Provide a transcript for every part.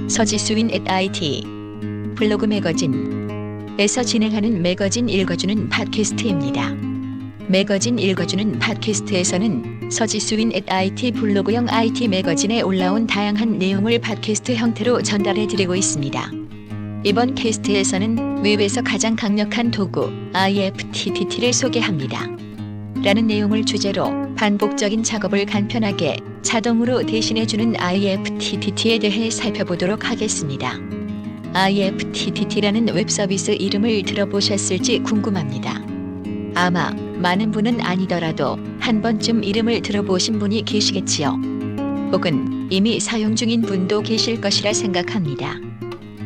서지수인 @IT 블로그 매거진에서 진행하는 매거진 읽어주는 팟캐스트입니다. 매거진 읽어주는 팟캐스트에서는 서지수인 @IT 블로그형 IT 매거진에 올라온 다양한 내용을 팟캐스트 형태로 전달해드리고 있습니다. 이번 캐스트에서는 웹에서 가장 강력한 도구 IFTTT를 소개합니다. 라는 내용을 주제로 반복적인 작업을 간편하게 자동으로 대신해주는 IFTTT에 대해 살펴보도록 하겠습니다. IFTTT라는 웹서비스 이름을 들어보셨을지 궁금합니다. 아마 많은 분은 아니더라도 한 번쯤 이름을 들어보신 분이 계시겠지요. 혹은 이미 사용 중인 분도 계실 것이라 생각합니다.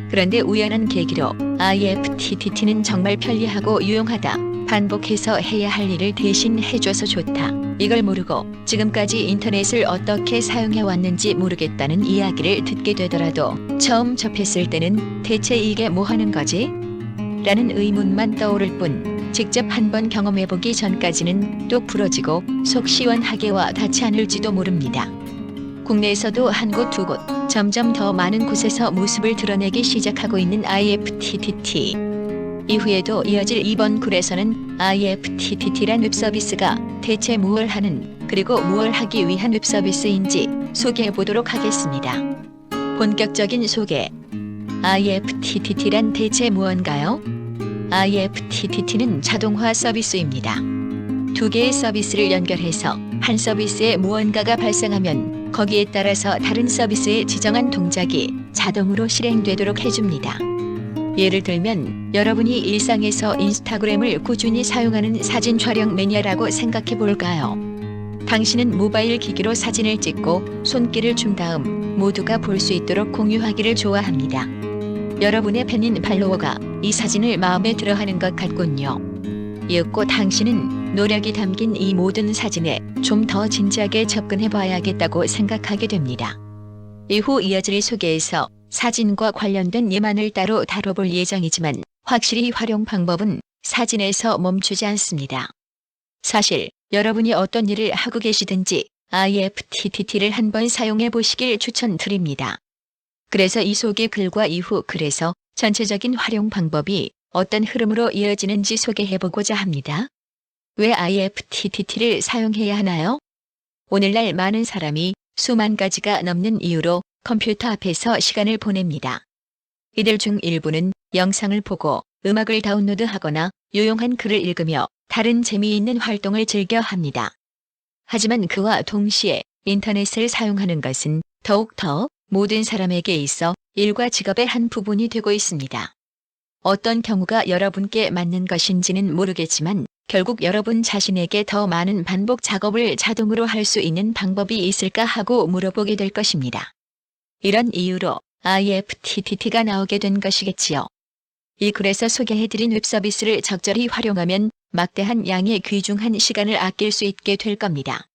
그런데 우연한 계기로 IFTTT는 정말 편리하고 유용하다. 반복해서 해야 할 일을 대신 해줘서 좋다. 이걸 모르고 지금까지 인터넷을 어떻게 사용해 왔는지 모르겠다는 이야기를 듣게 되더라도 처음 접했을 때는 대체 이게 뭐 하는 거지? 라는 의문만 떠오를 뿐 직접 한번 경험해보기 전까지는 또 부러지고 속 시원하게 와 닿지 않을지도 모릅니다. 국내에서도 한 곳 두 곳 점점 더 많은 곳에서 모습을 드러내기 시작하고 있는 IFTTT. 이후에도 이어질 이번 글에서는 IFTTT란 웹서비스가 대체 무엇을 하는 그리고 무엇을 하기 위한 웹서비스인지 소개해보도록 하겠습니다. 본격적인 소개. IFTTT란 대체 무언가요? IFTTT는 자동화 서비스입니다. 두 개의 서비스를 연결해서 한 서비스에 무언가가 발생하면 거기에 따라서 다른 서비스의 지정한 동작이 자동으로 실행되도록 해줍니다. 예를 들면 여러분이 일상에서 인스타그램을 꾸준히 사용하는 사진 촬영 매니아라고 생각해 볼까요? 당신은 모바일 기기로 사진을 찍고 손길을 준 다음 모두가 볼 수 있도록 공유하기를 좋아합니다. 여러분의 팬인 팔로워가 이 사진을 마음에 들어하는 것 같군요. 이윽고 당신은 노력이 담긴 이 모든 사진에 좀 더 진지하게 접근해 봐야겠다고 생각하게 됩니다. 이후 이어질 소개에서 사진과 관련된 예만을 따로 다뤄볼 예정이지만 확실히 활용 방법은 사진에서 멈추지 않습니다. 사실 여러분이 어떤 일을 하고 계시든지 IFTTT를 한번 사용해 보시길 추천드립니다. 그래서 이 소개 글과 이후 글에서 전체적인 활용 방법이 어떤 흐름으로 이어지는지 소개해보고자 합니다. 왜 IFTTT를 사용해야 하나요? 오늘날 많은 사람이 수만 가지가 넘는 이유로 컴퓨터 앞에서 시간을 보냅니다. 이들 중 일부는 영상을 보고 음악을 다운로드하거나 유용한 글을 읽으며 다른 재미있는 활동을 즐겨 합니다. 하지만 그와 동시에 인터넷을 사용하는 것은 더욱더 모든 사람에게 있어 일과 직업의 한 부분이 되고 있습니다. 어떤 경우가 여러분께 맞는 것인지는 모르겠지만 결국 여러분 자신에게 더 많은 반복 작업을 자동으로 할 수 있는 방법이 있을까 하고 물어보게 될 것입니다. 이런 이유로 IFTTT가 나오게 된 것이겠지요. 이 글에서 소개해드린 웹서비스를 적절히 활용하면 막대한 양의 귀중한 시간을 아낄 수 있게 될 겁니다.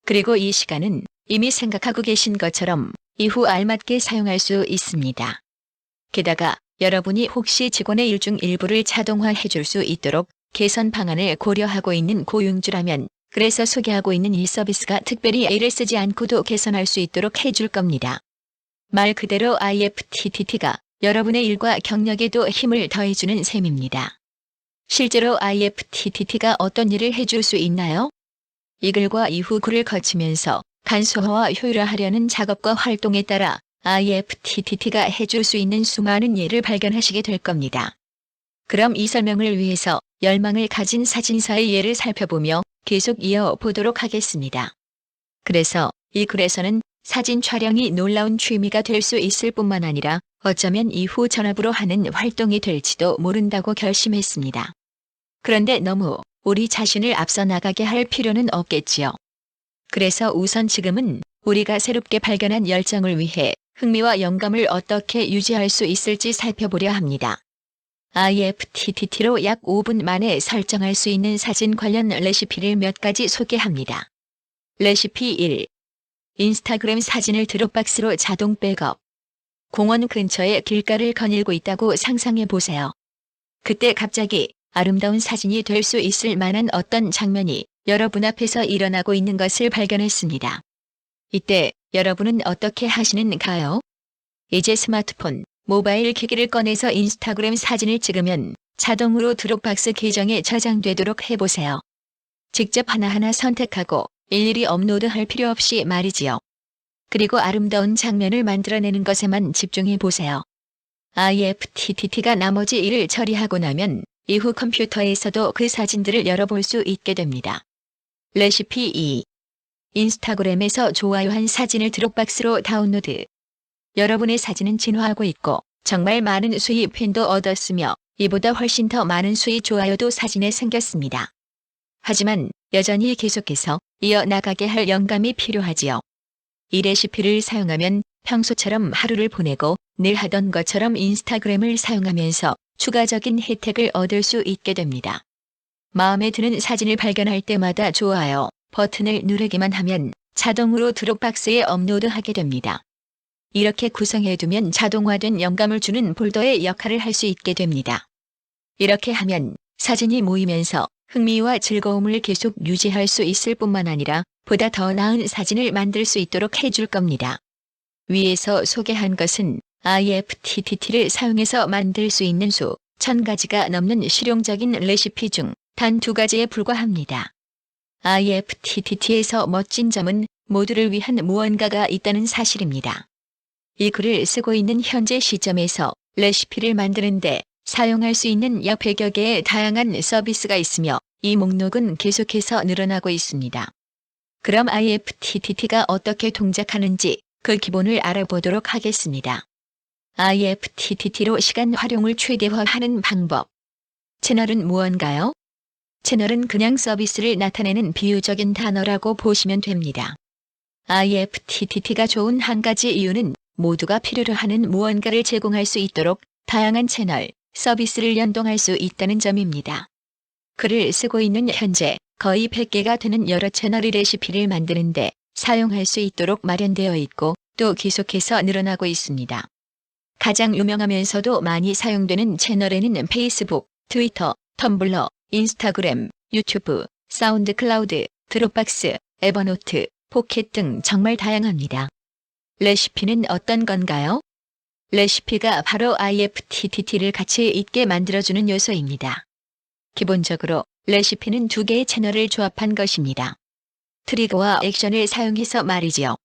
그리고 이 시간은 이미 생각하고 계신 것처럼 이후 알맞게 사용할 수 있습니다. 게다가 여러분이 혹시 직원의 일 중 일부를 자동화해 줄 수 있도록 개선 방안을 고려하고 있는 고용주라면 그래서 소개하고 있는 이 서비스가 특별히 애를 쓰지 않고도 개선할 수 있도록 해줄 겁니다. 말 그대로 IFTTT가 여러분의 일과 경력에도 힘을 더해주는 셈입니다. 실제로 IFTTT가 어떤 일을 해줄 수 있나요? 이 글과 이후 글을 거치면서 간소화와 효율화하려는 작업과 활동에 따라 IFTTT가 해줄 수 있는 수많은 예를 발견하시게 될 겁니다. 그럼 이 설명을 위해서 열망을 가진 사진사의 예를 살펴보며 계속 이어보도록 하겠습니다. 그래서 이 글에서는 사진 촬영이 놀라운 취미가 될 수 있을 뿐만 아니라 어쩌면 이후 전업으로 하는 활동이 될지도 모른다고 결심했습니다. 그런데 너무 우리 자신을 앞서 나가게 할 필요는 없겠지요. 그래서 우선 지금은 우리가 새롭게 발견한 열정을 위해 흥미와 영감을 어떻게 유지할 수 있을지 살펴보려 합니다. IFTTT로 약 5분 만에 설정할 수 있는 사진 관련 레시피를 몇 가지 소개합니다. 레시피 1. 인스타그램 사진을 드롭박스로 자동 백업. 공원 근처에 길가를 거닐고 있다고 상상해 보세요. 그때 갑자기 아름다운 사진이 될 수 있을 만한 어떤 장면이 여러분 앞에서 일어나고 있는 것을 발견했습니다. 이때 여러분은 어떻게 하시는가요? 이제 스마트폰, 모바일 기기를 꺼내서 인스타그램 사진을 찍으면 자동으로 드롭박스 계정에 저장되도록 해보세요. 직접 하나하나 선택하고 일일이 업로드할 필요 없이 말이지요. 그리고 아름다운 장면을 만들어내는 것에만 집중해 보세요. IFTTT가 나머지 일을 처리하고 나면 이후 컴퓨터에서도 그 사진들을 열어볼 수 있게 됩니다. 레시피 2. 인스타그램에서 좋아요한 사진을 드롭박스로 다운로드. 여러분의 사진은 진화하고 있고 정말 많은 수의 팬도 얻었으며 이보다 훨씬 더 많은 수의 좋아요도 사진에 생겼습니다. 하지만 여전히 계속해서 이어나가게 할 영감이 필요하지요. 이 레시피를 사용하면 평소처럼 하루를 보내고 늘 하던 것처럼 인스타그램을 사용하면서 추가적인 혜택을 얻을 수 있게 됩니다. 마음에 드는 사진을 발견할 때마다 좋아요 버튼을 누르기만 하면 자동으로 드롭박스에 업로드하게 됩니다. 이렇게 구성해두면 자동화된 영감을 주는 폴더의 역할을 할 수 있게 됩니다. 이렇게 하면 사진이 모이면서 흥미와 즐거움을 계속 유지할 수 있을 뿐만 아니라 보다 더 나은 사진을 만들 수 있도록 해줄 겁니다. 위에서 소개한 것은 IFTTT를 사용해서 만들 수 있는 수 1000가지가 넘는 실용적인 레시피 중 단 2가지에 불과합니다. IFTTT에서 멋진 점은 모두를 위한 무언가가 있다는 사실입니다. 이 글을 쓰고 있는 현재 시점에서 레시피를 만드는데 사용할 수 있는 약 100여 개의 다양한 서비스가 있으며 이 목록은 계속해서 늘어나고 있습니다. 그럼 IFTTT가 어떻게 동작하는지 그 기본을 알아보도록 하겠습니다. IFTTT로 시간 활용을 최대화하는 방법. 채널은 무언가요? 채널은 그냥 서비스를 나타내는 비유적인 단어라고 보시면 됩니다. IFTTT가 좋은 한 가지 이유는 모두가 필요로 하는 무언가를 제공할 수 있도록 다양한 채널, 서비스를 연동할 수 있다는 점입니다. 글을 쓰고 있는 현재 거의 100개가 되는 여러 채널의 레시피를 만드는데 사용할 수 있도록 마련되어 있고 또 계속해서 늘어나고 있습니다. 가장 유명하면서도 많이 사용되는 채널에는 페이스북, 트위터, 텀블러, 인스타그램, 유튜브, 사운드 클라우드, 드롭박스, 에버노트, 포켓 등 정말 다양합니다. 레시피는 어떤 건가요? 레시피가 바로 IFTTT를 가치 있게 만들어주는 요소입니다. 기본적으로 레시피는 2개의 채널을 조합한 것입니다. 트리거와 액션을 사용해서 말이지요.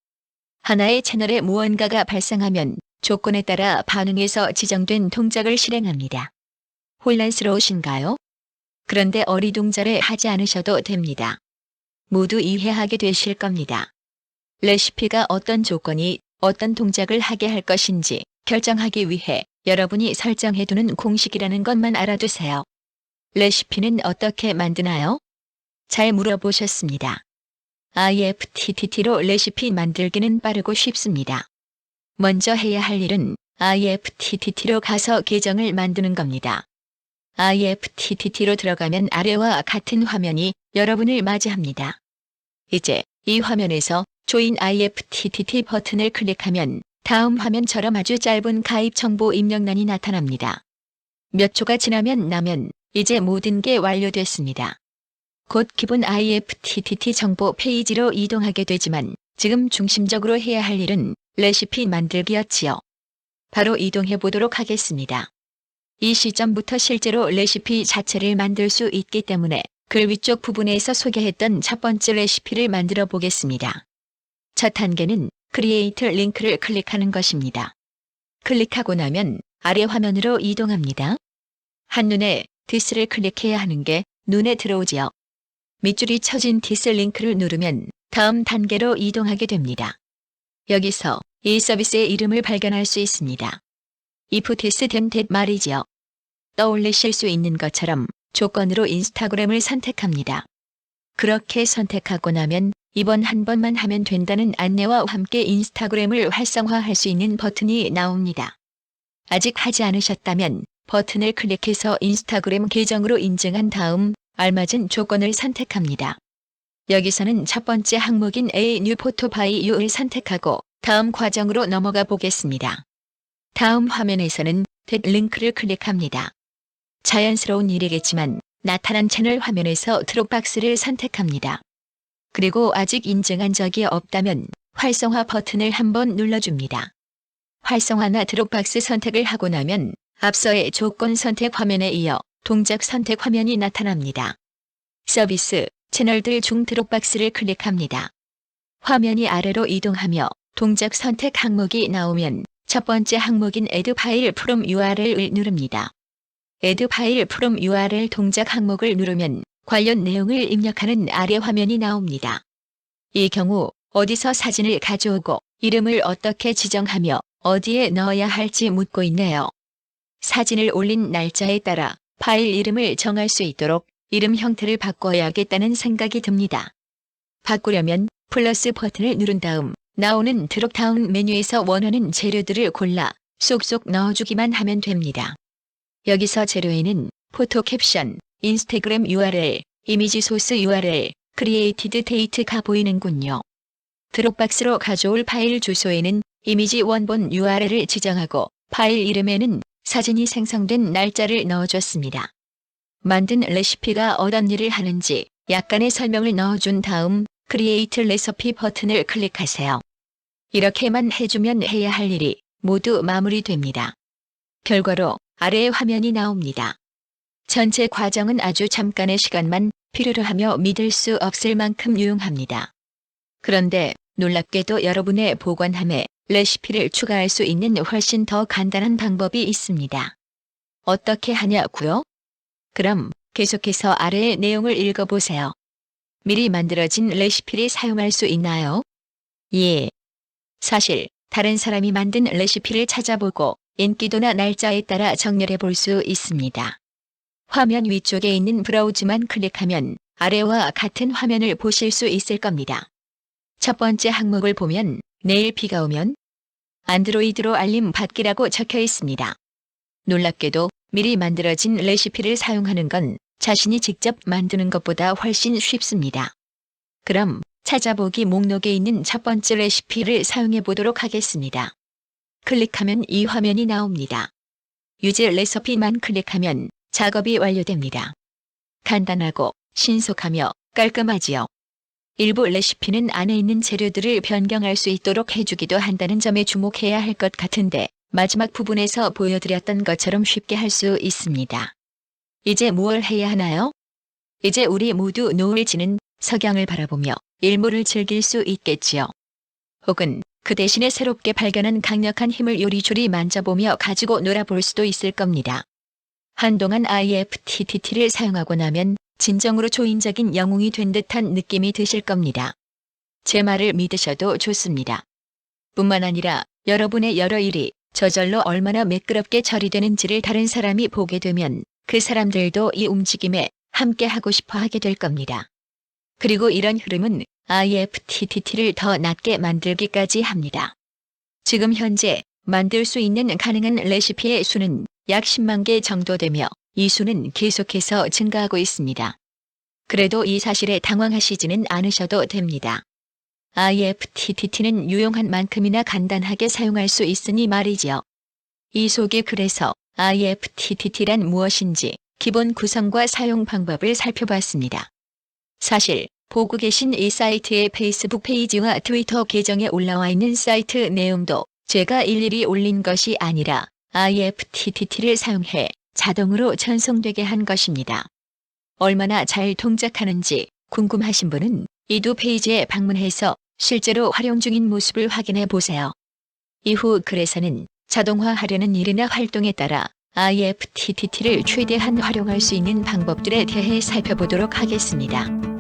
하나의 채널에 무언가가 발생하면 조건에 따라 반응해서 지정된 동작을 실행합니다. 혼란스러우신가요? 그런데 어리둥절해 하지 않으셔도 됩니다. 모두 이해하게 되실 겁니다. 레시피가 어떤 조건이 어떤 동작을 하게 할 것인지 결정하기 위해 여러분이 설정해두는 공식이라는 것만 알아두세요. 레시피는 어떻게 만드나요? 잘 물어보셨습니다. IFTTT로 레시피 만들기는 빠르고 쉽습니다. 먼저 해야 할 일은 IFTTT로 가서 계정을 만드는 겁니다. IFTTT로 들어가면 아래와 같은 화면이 여러분을 맞이합니다. 이제 이 화면에서 조인 IFTTT 버튼을 클릭하면 다음 화면처럼 아주 짧은 가입 정보 입력란이 나타납니다. 몇 초가 지나면 이제 모든 게 완료됐습니다. 곧 기본 IFTTT 정보 페이지로 이동하게 되지만 지금 중심적으로 해야 할 일은 레시피 만들기였지요. 바로 이동해 보도록 하겠습니다. 이 시점부터 실제로 레시피 자체를 만들 수 있기 때문에 글 위쪽 부분에서 소개했던 첫 번째 레시피를 만들어 보겠습니다. 첫 단계는 크리에이트 링크를 클릭하는 것입니다. 클릭하고 나면 아래 화면으로 이동합니다. 한눈에 디스를 클릭해야 하는 게 눈에 들어오지요. 밑줄이 쳐진 디스 링크를 누르면 다음 단계로 이동하게 됩니다. 여기서 이 서비스의 이름을 발견할 수 있습니다. if this then that 말이지요. 떠올리실 수 있는 것처럼 조건으로 인스타그램을 선택합니다. 그렇게 선택하고 나면 이번 한 번만 하면 된다는 안내와 함께 인스타그램을 활성화할 수 있는 버튼이 나옵니다. 아직 하지 않으셨다면 버튼을 클릭해서 인스타그램 계정으로 인증한 다음 알맞은 조건을 선택합니다. 여기서는 첫 번째 항목인 A New Photo by You를 선택하고 다음 과정으로 넘어가 보겠습니다. 다음 화면에서는 that 링크를 클릭합니다. 자연스러운 일이겠지만 나타난 채널 화면에서 드롭박스를 선택합니다. 그리고 아직 인증한 적이 없다면 활성화 버튼을 한번 눌러줍니다. 활성화나 드롭박스 선택을 하고 나면 앞서의 조건 선택 화면에 이어 동작 선택 화면이 나타납니다. 서비스, 채널들 중 드롭박스를 클릭합니다. 화면이 아래로 이동하며 동작 선택 항목이 나오면 첫 번째 항목인 Add File from URL을 누릅니다. Add File from URL 동작 항목을 누르면 관련 내용을 입력하는 아래 화면이 나옵니다. 이 경우 어디서 사진을 가져오고 이름을 어떻게 지정하며 어디에 넣어야 할지 묻고 있네요. 사진을 올린 날짜에 따라 파일 이름을 정할 수 있도록 이름 형태를 바꿔야겠다는 생각이 듭니다. 바꾸려면 플러스 버튼을 누른 다음 나오는 드롭다운 메뉴에서 원하는 재료들을 골라 쏙쏙 넣어주기만 하면 됩니다. 여기서 재료에는 포토 캡션, 인스타그램 URL, 이미지 소스 URL, 크리에이티드 데이트가 보이는군요. 드롭박스로 가져올 파일 주소에는 이미지 원본 URL을 지정하고 파일 이름에는 사진이 생성된 날짜를 넣어줬습니다. 만든 레시피가 어떤 일을 하는지 약간의 설명을 넣어준 다음 크리에이트 레시피 버튼을 클릭하세요. 이렇게만 해주면 해야 할 일이 모두 마무리됩니다. 결과로 아래의 화면이 나옵니다. 전체 과정은 아주 잠깐의 시간만 필요로 하며 믿을 수 없을 만큼 유용합니다. 그런데 놀랍게도 여러분의 보관함에 레시피를 추가할 수 있는 훨씬 더 간단한 방법이 있습니다. 어떻게 하냐고요? 그럼 계속해서 아래의 내용을 읽어보세요. 미리 만들어진 레시피를 사용할 수 있나요? 예. 사실 다른 사람이 만든 레시피를 찾아보고 인기도나 날짜에 따라 정렬해 볼 수 있습니다. 화면 위쪽에 있는 브라우즈만 클릭하면 아래와 같은 화면을 보실 수 있을 겁니다. 첫 번째 항목을 보면 내일 비가 오면 안드로이드로 알림 받기라고 적혀 있습니다. 놀랍게도 미리 만들어진 레시피를 사용하는 건 자신이 직접 만드는 것보다 훨씬 쉽습니다. 그럼 찾아보기 목록에 있는 첫 번째 레시피를 사용해 보도록 하겠습니다. 클릭하면 이 화면이 나옵니다. 유제 레시피만 클릭하면 작업이 완료됩니다. 간단하고 신속하며 깔끔하지요. 일부 레시피는 안에 있는 재료들을 변경할 수 있도록 해주기도 한다는 점에 주목해야 할 것 같은데 마지막 부분에서 보여드렸던 것처럼 쉽게 할 수 있습니다. 이제 무엇을 해야 하나요? 이제 우리 모두 노을 지는 석양을 바라보며 일몰을 즐길 수 있겠지요. 혹은 그 대신에 새롭게 발견한 강력한 힘을 요리조리 만져보며 가지고 놀아볼 수도 있을 겁니다. 한동안 IFTTT를 사용하고 나면 진정으로 초인적인 영웅이 된 듯한 느낌이 드실 겁니다. 제 말을 믿으셔도 좋습니다. 뿐만 아니라 여러분의 여러 일이 저절로 얼마나 매끄럽게 처리되는지를 다른 사람이 보게 되면 그 사람들도 이 움직임에 함께 하고 싶어 하게 될 겁니다. 그리고 이런 흐름은 IFTTT를 더 낫게 만들기까지 합니다. 지금 현재 만들 수 있는 가능한 레시피의 수는 약 10만 개 정도 되며 이 수는 계속해서 증가하고 있습니다. 그래도 이 사실에 당황하시지는 않으셔도 됩니다. IFTTT는 유용한 만큼이나 간단하게 사용할 수 있으니 말이지요. 이 속에 그래서 IFTTT란 무엇인지 기본 구성과 사용 방법을 살펴봤습니다. 사실 보고 계신 이 사이트의 페이스북 페이지와 트위터 계정에 올라와 있는 사이트 내용도 제가 일일이 올린 것이 아니라 IFTTT를 사용해 자동으로 전송되게 한 것입니다. 얼마나 잘 동작하는지 궁금하신 분은 이 두 페이지에 방문해서 실제로 활용 중인 모습을 확인해 보세요. 이후 글에서는 자동화하려는 일이나 활동에 따라 IFTTT를 최대한 활용할 수 있는 방법들에 대해 살펴보도록 하겠습니다.